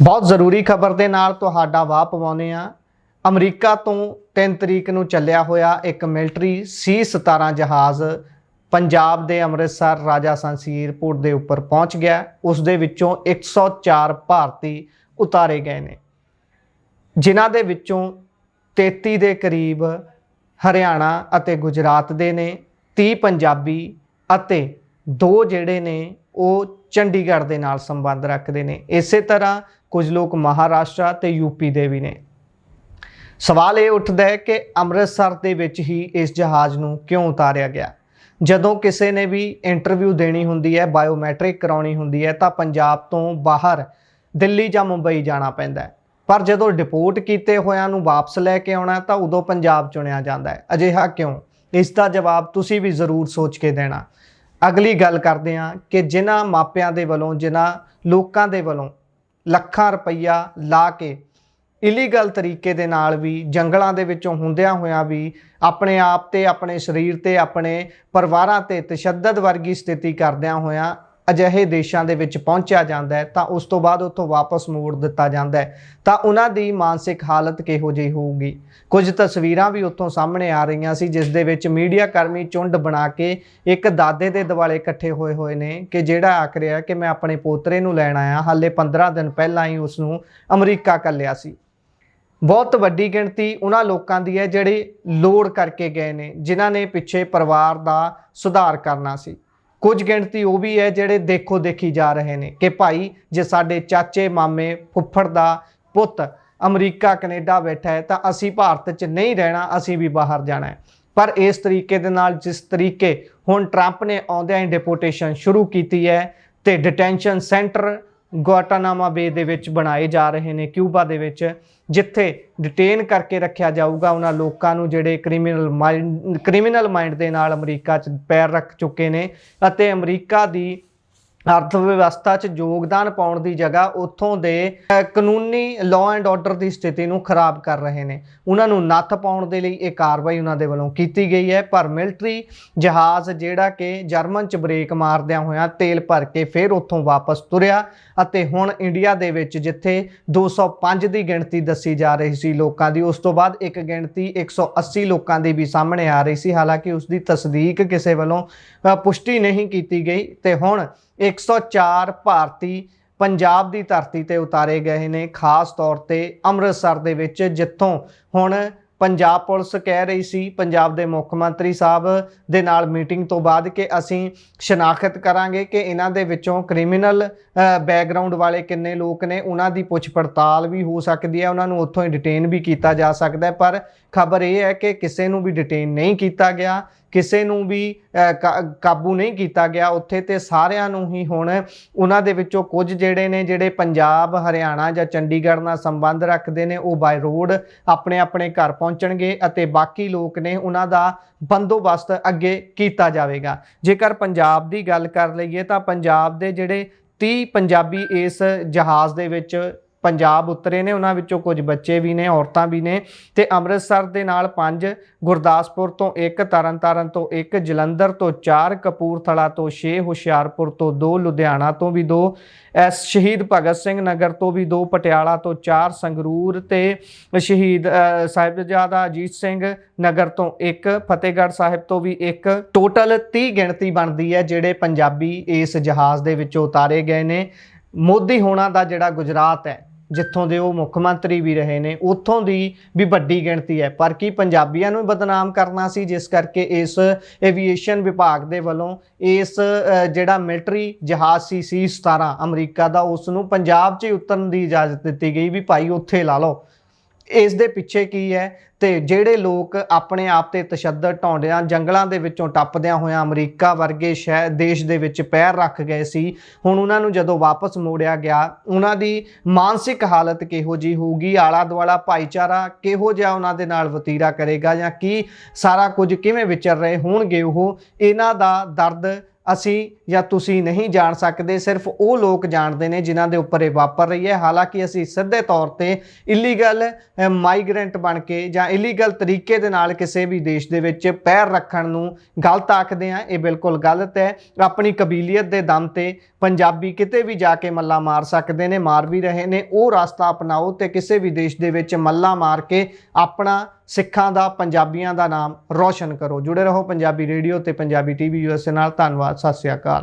बहुत ਜ਼ਰੂਰੀ ਖਬਰ ਦੇ ਨਾਲ ਤੁਹਾਡਾ ਵਾਹ ਪਵਾਉਂਦੇ ਆ। ਅਮਰੀਕਾ ਤੋਂ 3 ਤਰੀਕ ਨੂੰ ਚੱਲਿਆ ਹੋਇਆ ਇੱਕ ਮਿਲਟਰੀ C-17 ਜਹਾਜ਼ ਪੰਜਾਬ ਦੇ ਅੰਮ੍ਰਿਤਸਰ ਰਾਜਾ ਸਾਂਸੀ ਏਅਰਪੋਰਟ ਦੇ ਉੱਪਰ ਪਹੁੰਚ ਗਿਆ। ਉਸ ਦੇ ਵਿੱਚੋਂ 104 ਭਾਰਤੀ ਉਤਾਰੇ ਗਏ ਨੇ, ਜਿਨ੍ਹਾਂ ਦੇ ਵਿੱਚੋਂ 33 ਦੇ ਕਰੀਬ ਹਰਿਆਣਾ ਅਤੇ ਗੁਜਰਾਤ ਦੇ ਨੇ, 30 ਪੰਜਾਬੀ ਅਤੇ 2 ਜਿਹੜੇ ਨੇ ਉਹ ਚੰਡੀਗੜ੍ਹ ਦੇ ਨਾਲ ਸੰਬੰਧ ਰੱਖਦੇ ਨੇ। ਇਸੇ ਤਰ੍ਹਾਂ कुछ लोग महाराष्ट्र ते यूपी दे भी ने। सवाल ये उठता है कि अमृतसर दे विच ही इस जहाज़ नूं क्यों उतारिया गया। जदों किसी ने भी इंटरव्यू देनी हुंदी है, बायोमैट्रिक कराउणी हुंदी है, तां पंजाब तो बाहर दिल्ली जां मुंबई जाना पैंदा है, पर जदों डिपोर्ट कीते होयां नूं वापस लैके आउणा तां उदों पंजाब चुनिया जांदा है। अजिहा क्यों? इसका जवाब तुसीं भी जरूर सोच के देना। अगली गल करदे हां कि जिन्हां मापियां दे वल्लों, जिन्हां लोकां दे वल्लों ਲੱਖਾਂ ਰੁਪਈਆ ਲਾ ਕੇ ਇਲੀਗਲ ਤਰੀਕੇ ਦੇ ਨਾਲ ਵੀ ਜੰਗਲਾਂ ਦੇ ਵਿੱਚੋਂ ਹੁੰਦਿਆਂ ਹੋਇਆਂ ਵੀ ਆਪਣੇ ਆਪ ਤੇ, ਆਪਣੇ ਸਰੀਰ ਤੇ, ਆਪਣੇ ਪਰਿਵਾਰਾਂ ਤੇ ਤਸ਼ੱਦਦ ਵਰਗੀ ਸਥਿਤੀ ਕਰਦਿਆਂ ਹੋਇਆਂ ਅਜਿਹੇ ਦੇਸ਼ਾਂ ਦੇ ਵਿੱਚ ਪਹੁੰਚਿਆ ਜਾਂਦਾ ਹੈ, ਤਾਂ ਉਸ ਤੋਂ ਬਾਅਦ ਉੱਥੋਂ ਵਾਪਸ ਮੋੜ ਦਿੱਤਾ ਜਾਂਦਾ ਹੈ, ਤਾਂ ਉਹਨਾਂ ਦੀ ਮਾਨਸਿਕ ਹਾਲਤ ਕਿਹੋ ਜਿਹੀ ਹੋਊਗੀ। ਕੁਝ ਤਸਵੀਰਾਂ ਵੀ ਉੱਥੋਂ ਸਾਹਮਣੇ ਆ ਰਹੀਆਂ ਸੀ, ਜਿਸ ਦੇ ਵਿੱਚ ਮੀਡੀਆ ਕਰਮੀ ਝੁੰਡ ਬਣਾ ਕੇ ਇੱਕ ਦਾਦੇ ਦੇ ਦੁਆਲੇ ਇਕੱਠੇ ਹੋਏ ਨੇ ਕਿ ਜਿਹੜਾ ਆਖ ਰਿਹਾ ਕਿ ਮੈਂ ਆਪਣੇ ਪੋਤਰੇ ਨੂੰ ਲੈਣ ਆਇਆ, ਹਾਲੇ 15 ਦਿਨ ਪਹਿਲਾਂ ਹੀ ਉਸ ਨੂੰ ਅਮਰੀਕਾ ਘੱਲਿਆ ਸੀ। ਬਹੁਤ ਵੱਡੀ ਗਿਣਤੀ ਉਹਨਾਂ ਲੋਕਾਂ ਦੀ ਹੈ ਜਿਹੜੇ ਲੋੜ ਕਰਕੇ ਗਏ ਨੇ, ਜਿਨ੍ਹਾਂ ਨੇ ਪਿੱਛੇ ਪਰਿਵਾਰ ਦਾ ਸੁਧਾਰ ਕਰਨਾ ਸੀ। ਕੁਝ ਗਿਣਤੀ ਉਹ ਵੀ ਹੈ ਜਿਹੜੇ ਦੇਖੋ ਦੇਖੀ ਜਾ ਰਹੇ ਨੇ ਕਿ ਭਾਈ ਜੇ ਸਾਡੇ ਚਾਚੇ ਮਾਮੇ ਫੁੱਫੜ ਦਾ ਪੁੱਤ ਅਮਰੀਕਾ ਕੈਨੇਡਾ ਬੈਠਾ ਹੈ ਤਾਂ ਅਸੀਂ ਭਾਰਤ 'ਚ ਨਹੀਂ ਰਹਿਣਾ, ਅਸੀਂ ਵੀ ਬਾਹਰ ਜਾਣਾ ਹੈ। ਪਰ ਇਸ ਤਰੀਕੇ ਦੇ ਨਾਲ ਜਿਸ ਤਰੀਕੇ ਹੁਣ ਟਰੰਪ ਨੇ ਆਉਂਦਿਆਂ ਹੀ ਡਿਪੋਰਟੇਸ਼ਨ ਸ਼ੁਰੂ ਕੀਤੀ ਹੈ ਤੇ ਡਿਟੈਂਸ਼ਨ ਸੈਂਟਰ ਗੁਆਟਾਨਾਮਾ ਬੇ ਦੇ ਵਿੱਚ ਬਣਾਏ ਜਾ ਰਹੇ ਨੇ ਕਿਊਬਾ ਦੇ ਵਿੱਚ, ਜਿੱਥੇ ਡਿਟੇਨ ਕਰਕੇ ਰੱਖਿਆ ਜਾਊਗਾ ਉਹਨਾਂ ਲੋਕਾਂ ਨੂੰ ਜਿਹੜੇ ਕ੍ਰਿਮੀਨਲ ਮਾਈਂਡ ਦੇ ਨਾਲ ਅਮਰੀਕਾ 'ਚ ਪੈਰ ਰੱਖ ਚੁੱਕੇ ਨੇ ਅਤੇ ਅਮਰੀਕਾ ਦੀ ਅਰਥ ਵਿਵਸਥਾ 'ਚ ਯੋਗਦਾਨ ਪਾਉਣ ਦੀ ਜਗ੍ਹਾ ਉੱਥੋਂ ਦੇ ਕਾਨੂੰਨੀ ਲਾਅ ਐਂਡ ਆਰਡਰ ਦੀ ਸਥਿਤੀ ਨੂੰ ਖਰਾਬ ਕਰ ਰਹੇ ਨੇ। ਉਹਨਾਂ ਨੂੰ ਨੱਥ ਪਾਉਣ ਦੇ ਲਈ ਇਹ ਕਾਰਵਾਈ ਉਹਨਾਂ ਦੇ ਵੱਲੋਂ ਕੀਤੀ ਗਈ ਹੈ। ਪਰ ਮਿਲਟਰੀ ਜਹਾਜ਼ ਜਿਹੜਾ ਕਿ ਜਰਮਨ 'ਚ ਬ੍ਰੇਕ ਮਾਰਦਿਆਂ ਹੋਇਆਂ ਤੇਲ ਭਰ ਕੇ ਫਿਰ ਉੱਥੋਂ ਵਾਪਸ ਤੁਰਿਆ ਅਤੇ ਹੁਣ ਇੰਡੀਆ ਦੇ ਵਿੱਚ ਜਿੱਥੇ 205 ਦੀ ਗਿਣਤੀ ਦੱਸੀ ਜਾ ਰਹੀ ਸੀ ਲੋਕਾਂ ਦੀ, ਉਸ ਤੋਂ ਬਾਅਦ ਇੱਕ ਗਿਣਤੀ 180 ਲੋਕਾਂ ਦੀ ਵੀ ਸਾਹਮਣੇ ਆ ਰਹੀ ਸੀ। ਹਾਲਾਂਕਿ ਉਸ ਦੀ ਤਸਦੀਕ ਕਿਸੇ ਵੱਲੋਂ ਪੁਸ਼ਟੀ ਨਹੀਂ ਕੀਤੀ ਗਈ ਤੇ ਹੁਣ 104 ਭਾਰਤੀ ਪੰਜਾਬ ਦੀ ਧਰਤੀ ਤੇ ਉਤਾਰੇ ਗਏ ਨੇ, ਖਾਸ ਤੌਰ ਤੇ ਅੰਮ੍ਰਿਤਸਰ ਦੇ ਵਿੱਚ, ਜਿੱਥੋਂ ਹੁਣ ਪੰਜਾਬ ਪੁਲਿਸ ਕਹਿ ਰਹੀ ਸੀ ਪੰਜਾਬ ਦੇ ਮੁੱਖ ਮੰਤਰੀ ਸਾਹਿਬ ਦੇ ਨਾਲ ਮੀਟਿੰਗ ਤੋਂ ਬਾਅਦ ਕਿ ਅਸੀਂ ਸ਼ਨਾਖਤ ਕਰਾਂਗੇ ਕਿ ਇਹਨਾਂ ਦੇ ਵਿੱਚੋਂ ਕ੍ਰਿਮੀਨਲ ਬੈਕਗਰਾਊਂਡ ਵਾਲੇ ਕਿੰਨੇ ਲੋਕ ਨੇ, ਉਹਨਾਂ ਦੀ ਪੁੱਛ ਪੜਤਾਲ ਵੀ ਹੋ ਸਕਦੀ ਹੈ, ਉਹਨਾਂ ਨੂੰ ਉੱਥੋਂ ਹੀ ਡਿਟੇਨ ਵੀ ਕੀਤਾ ਜਾ ਸਕਦਾ ਹੈ। ਪਰ ਖਬਰ ਇਹ ਹੈ ਕਿ ਕਿਸੇ ਨੂੰ ਵੀ ਡਿਟੇਨ ਨਹੀਂ ਕੀਤਾ ਗਿਆ, ਕਿਸੇ ਨੂੰ ਵੀ ਕਾਬੂ ਨਹੀਂ ਕੀਤਾ ਗਿਆ ਉੱਥੇ, ਤੇ ਸਾਰਿਆਂ ਨੂੰ ਹੀ ਹੁਣ ਉਹਨਾਂ ਦੇ ਵਿੱਚੋਂ ਕੁਝ ਜਿਹੜੇ ਨੇ ਜਿਹੜੇ ਪੰਜਾਬ, ਹਰਿਆਣਾ ਜਾਂ ਚੰਡੀਗੜ੍ਹ ਨਾਲ ਸੰਬੰਧ ਰੱਖਦੇ ਨੇ ਉਹ ਬਾਈ ਰੋਡ ਆਪਣੇ ਆਪਣੇ ਘਰ ਪਹੁੰਚਣਗੇ ਅਤੇ ਬਾਕੀ ਲੋਕ ਨੇ ਉਹਨਾਂ ਦਾ ਬੰਦੋਬਸਤ ਅੱਗੇ ਕੀਤਾ ਜਾਵੇਗਾ। ਜੇਕਰ ਪੰਜਾਬ ਦੀ ਗੱਲ ਕਰ ਲਈਏ ਤਾਂ ਪੰਜਾਬ ਦੇ ਜਿਹੜੇ 30 ਪੰਜਾਬੀ ਇਸ ਜਹਾਜ਼ ਦੇ ਵਿੱਚ ਪੰਜਾਬ ਉਤਰੇ ਨੇ, ਉਹਨਾਂ ਵਿੱਚੋਂ ਕੁਝ ਬੱਚੇ ਵੀ ਨੇ, ਔਰਤਾਂ ਵੀ ਨੇ, ਤੇ ਅੰਮ੍ਰਿਤਸਰ ਦੇ ਨਾਲ 5, ਗੁਰਦਾਸਪੁਰ ਤੋਂ 1, ਤਰਨਤਾਰਨ ਤੋਂ 1, ਜਲੰਧਰ ਤੋਂ 4, ਕਪੂਰਥਲਾ ਤੋਂ 6, ਹੁਸ਼ਿਆਰਪੁਰ ਤੋਂ 2, ਲੁਧਿਆਣਾ ਤੋਂ ਵੀ 2, ਸ਼ਹੀਦ ਭਗਤ ਸਿੰਘ ਨਗਰ ਤੋਂ ਵੀ 2, ਪਟਿਆਲਾ ਤੋਂ 4, ਸੰਗਰੂਰ ਤੇ ਸ਼ਹੀਦ ਸਾਹਿਬਜ਼ਾਦਾ ਅਜੀਤ ਸਿੰਘ ਨਗਰ ਤੋਂ 1, ਫਤਿਹਗੜ੍ਹ ਸਾਹਿਬ ਤੋਂ ਵੀ 1, ਟੋਟਲ 30 ਗਿਣਤੀ ਬਣਦੀ ਹੈ ਜਿਹੜੇ ਪੰਜਾਬੀ ਇਸ ਜਹਾਜ਼ ਦੇ ਵਿੱਚੋਂ ਉਤਾਰੇ ਗਏ ਨੇ। ਮੋਦੀ ਹੋਣਾ ਦਾ ਜਿਹੜਾ ਗੁਜਰਾਤ ਹੈ, ਜਿੱਥੋਂ ਦੇ ਉਹ ਮੁੱਖ ਮੰਤਰੀ ਵੀ ਰਹੇ ਨੇ, ਉੱਥੋਂ ਦੀ ਵੀ ਵੱਡੀ ਗਿਣਤੀ ਹੈ। ਪਰ ਕੀ ਪੰਜਾਬੀਆਂ ਨੂੰ ਬਦਨਾਮ ਕਰਨਾ ਸੀ, ਜਿਸ ਕਰਕੇ ਇਸ ਐਵੀਏਸ਼ਨ ਵਿਭਾਗ ਦੇ ਵੱਲੋਂ ਇਸ ਜਿਹੜਾ ਮਿਲਟਰੀ ਜਹਾਜ਼ ਸੀ C-17 ਅਮਰੀਕਾ ਦਾ, ਉਸ ਨੂੰ ਪੰਜਾਬ 'ਚ ਹੀ ਉਤਰਨ ਦੀ ਇਜਾਜ਼ਤ ਦਿੱਤੀ ਗਈ ਵੀ ਭਾਈ ਉੱਥੇ ਲਾ ਲਓ। ਇਸ ਦੇ ਪਿੱਛੇ ਕੀ ਹੈ ਤੇ ਜਿਹੜੇ ਲੋਕ ਆਪਣੇ ਆਪ ਤੇ ਤਸ਼ੱਦਦ ਢਾਉਂਦਿਆਂ ਜੰਗਲਾਂ ਦੇ ਵਿੱਚੋਂ ਟੱਪਦਿਆਂ ਹੋਇਆਂ ਅਮਰੀਕਾ ਵਰਗੇ ਦੇਸ਼ ਦੇ ਵਿੱਚ ਪੈਰ ਰੱਖ ਗਏ ਸੀ, ਹੁਣ ਉਹਨਾਂ ਨੂੰ ਜਦੋਂ ਵਾਪਸ ਮੋੜਿਆ ਗਿਆ ਉਹਨਾਂ ਦੀ ਮਾਨਸਿਕ ਹਾਲਤ ਕਿਹੋ ਜਿਹੀ ਹੋਊਗੀ, ਆਲਾ ਦੁਆਲਾ ਭਾਈਚਾਰਾ ਕਿਹੋ ਜਿਹਾ ਉਹਨਾਂ ਦੇ ਨਾਲ ਵਤੀਰਾ ਕਰੇਗਾ ਜਾਂ ਕੀ ਸਾਰਾ ਕੁਝ ਕਿਵੇਂ ਵਿਚਰ ਰਹੇ ਹੋਣਗੇ ਉਹ, ਇਹਨਾਂ ਦਾ ਦਰਦ ਅਸੀਂ ਜਾਂ ਤੁਸੀਂ ਨਹੀਂ ਜਾਣ ਸਕਦੇ, ਸਿਰਫ ਉਹ ਲੋਕ ਜਾਣਦੇ ਨੇ ਜਿਨ੍ਹਾਂ ਦੇ ਉੱਪਰ ਇਹ ਵਾਪਰ ਰਹੀ ਹੈ। ਹਾਲਾਂਕਿ ਅਸੀਂ ਸਿੱਧੇ ਤੌਰ ਤੇ ਇਲੀਗਲ ਮਾਈਗ੍ਰੈਂਟ ਬਣ ਕੇ ਜਾਂ ਇਲੀਗਲ ਤਰੀਕੇ ਦੇ ਨਾਲ ਕਿਸੇ ਵੀ ਦੇਸ਼ ਦੇ ਵਿੱਚ ਪੈਰ ਰੱਖਣ ਨੂੰ ਗਲਤ ਆਖਦੇ ਹਾਂ। ਇਹ ਬਿਲਕੁਲ ਗਲਤ ਹੈ। ਆਪਣੀ ਕਬੀਲੀਅਤ ਦੇ ਦਮ ਤੇ ਪੰਜਾਬੀ ਕਿਤੇ ਵੀ ਜਾ ਕੇ ਮੱਲਾ ਮਾਰ ਸਕਦੇ ਨੇ, ਮਾਰ ਵੀ ਰਹੇ ਨੇ। ਉਹ ਰਸਤਾ ਅਪਣਾਓ ਤੇ ਕਿਸੇ ਵੀ ਦੇਸ਼ ਦੇ ਵਿੱਚ ਮੱਲਾ ਮਾਰ ਕੇ ਆਪਣਾ ਸਿੱਖਾਂ ਦਾ, ਪੰਜਾਬੀਆਂ ਦਾ ਨਾਮ ਰੌਸ਼ਨ ਕਰੋ। ਜੁੜੇ ਰਹੋ ਪੰਜਾਬੀ ਰੇਡੀਓ ਤੇ ਪੰਜਾਬੀ ਟੀਵੀ USA ਨਾਲ। ਧੰਨਵਾਦ। ਸਤਿ ਸ਼੍ਰੀ ਅਕਾਲ।